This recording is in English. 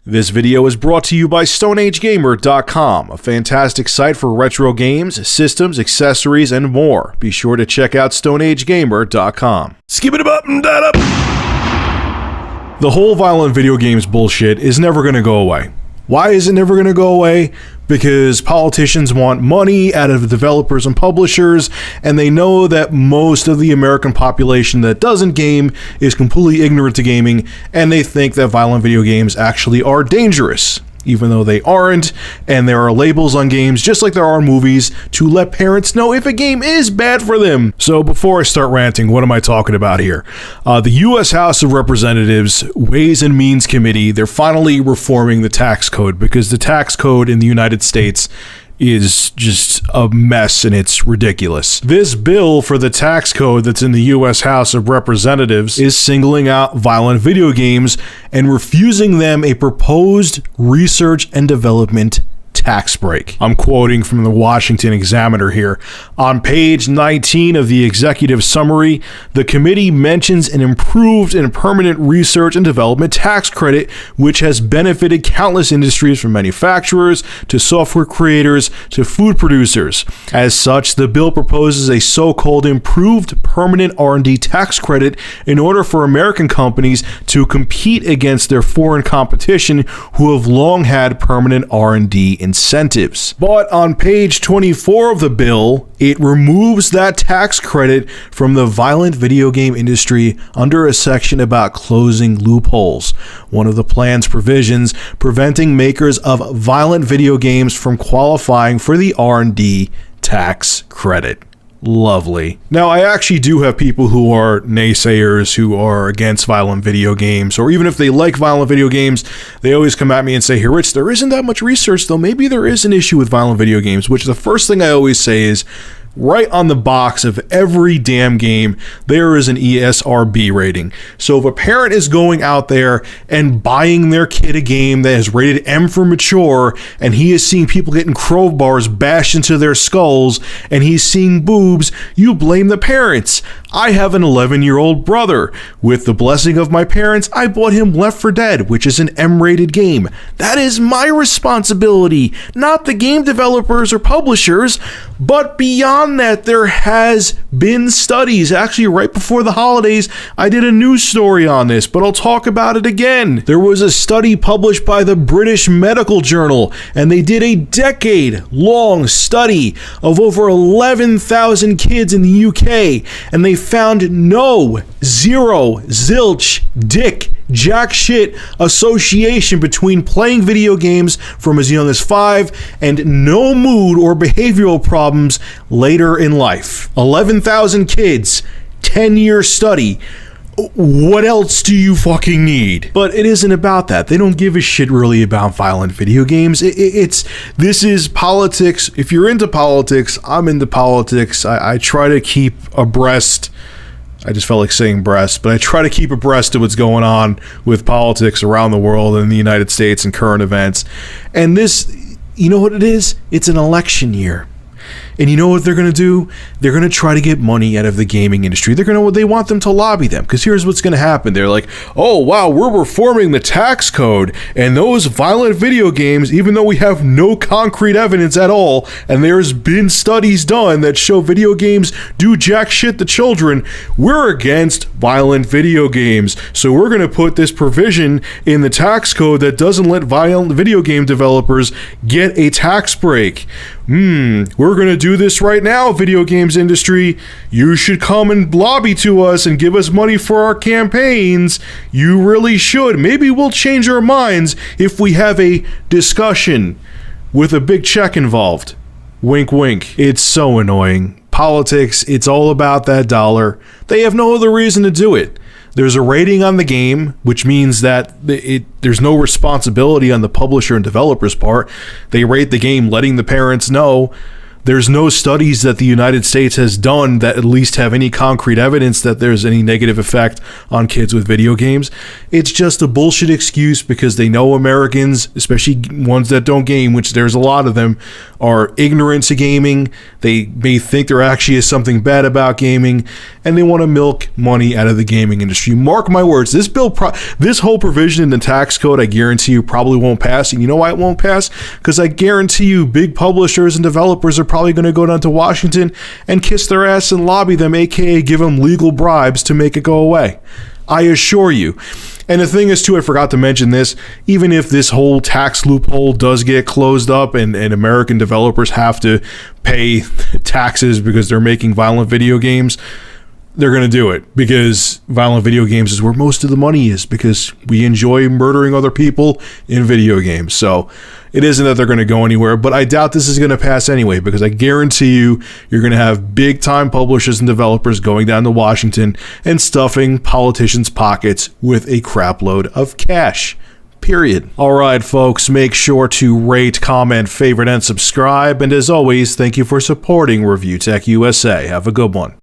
This video is brought to you by StoneAgeGamer.com, a fantastic site for retro games, systems, accessories, and more. Be sure to check out StoneAgeGamer.com. Skip it up and that up! The whole violent video games bullshit is never going to go away. Why is it never going to go away? Because politicians want money out of developers and publishers, and they know that most of the American population that doesn't game is completely ignorant to gaming, and they think that violent video games actually are dangerous, even though they aren't, and there are labels on games, just like there are on movies, to let parents know if a game is bad for them. So before I start ranting, what am I talking about here? The U.S. House of Representatives Ways and Means Committee, they're finally reforming the tax code, because the tax code in the United States is just a mess and it's ridiculous. This bill for the tax code that's in the U.S. House of Representatives is singling out violent video games and refusing them a proposed research and development tax break. I'm quoting from the Washington Examiner here. On page 19 of the executive summary, the committee mentions an improved and permanent research and development tax credit, which has benefited countless industries from manufacturers to software creators to food producers. As such, the bill proposes a so-called improved permanent R&D tax credit in order for American companies to compete against their foreign competition who have long had permanent R&D incentives. But on page 24 of the bill, it removes that tax credit from the violent video game industry under a section about closing loopholes. One of the plan's provisions preventing makers of violent video games from qualifying for the R&D tax credit. Lovely. Now, I actually do have people who are naysayers, who are against violent video games, or even if they like violent video games, they always come at me and say, "Hey, Rich, there isn't that much research, though. Maybe there is an issue with violent video games," which the first thing I always say is, right on the box of every damn game, there is an ESRB rating. So if a parent is going out there and buying their kid a game that is rated M for mature, and he is seeing people getting crowbars bashed into their skulls, and he's seeing boobs, you blame the parents. I have an 11-year-old brother. With the blessing of my parents, I bought him Left 4 Dead, which is an M-rated game. That is my responsibility, not the game developers or publishers. But beyond that, there has been studies. Actually, right before the holidays, I did a news story on this, but I'll talk about it again. There was a study published by the British Medical Journal, and they did a decade-long study of over 11,000 kids in the UK, and they found zero, zilch, dick, jack shit association between playing video games from as young as 5 and no mood or behavioral problems later in life. 11,000 kids, 10-year study. What else do you fucking need? But it isn't about that. They don't give a shit really about violent video games. This is politics. If you're into politics, I'm into politics. I try to keep abreast. I just felt like saying breast, but I try to keep abreast of what's going on with politics around the world and the United States and current events. And this, you know what it is? It's an election year. And you know what they're going to do? They're going to try to get money out of the gaming industry. They want them to lobby them. Because here's what's going to happen. They're like, "Oh, wow, we're reforming the tax code. And those violent video games, even though we have no concrete evidence at all, and there's been studies done that show video games do jack shit to children, we're against violent video games. So we're going to put this provision in the tax code that doesn't let violent video game developers get a tax break. We're going to do this right now, video games industry. You should come and lobby to us and give us money for our campaigns. You really should. Maybe we'll change our minds if we have a discussion with a big check involved." Wink, wink. It's so annoying. Politics, it's all about that dollar. They have no other reason to do it. There's a rating on the game, which means that there's no responsibility on the publisher and developer's part. They rate the game letting the parents know There's no studies that the United States has done that at least have any concrete evidence that there's any negative effect on kids with video games. It's just a bullshit excuse because they know Americans, especially ones that don't game, which there's a lot of them, are ignorant to gaming. They may think there actually is something bad about gaming, and they want to milk money out of the gaming industry. Mark my words, this this whole provision in the tax code, I guarantee you, probably won't pass. And you know why it won't pass? Because I guarantee you big publishers and developers are probably going to go down to Washington and kiss their ass and lobby them, aka give them legal bribes to make it go away. I assure you. And the thing is, too, I forgot to mention this, even if this whole tax loophole does get closed up and American developers have to pay taxes because they're making violent video games, they're going to do it because violent video games is where most of the money is, because we enjoy murdering other people in video games. So it isn't that they're going to go anywhere, but I doubt this is going to pass anyway, because I guarantee you're going to have big time publishers and developers going down to Washington and stuffing politicians' pockets with a crap load of cash. Period. All right, folks, make sure to rate, comment, favorite, and subscribe. And as always, thank you for supporting Review Tech USA. Have a good one.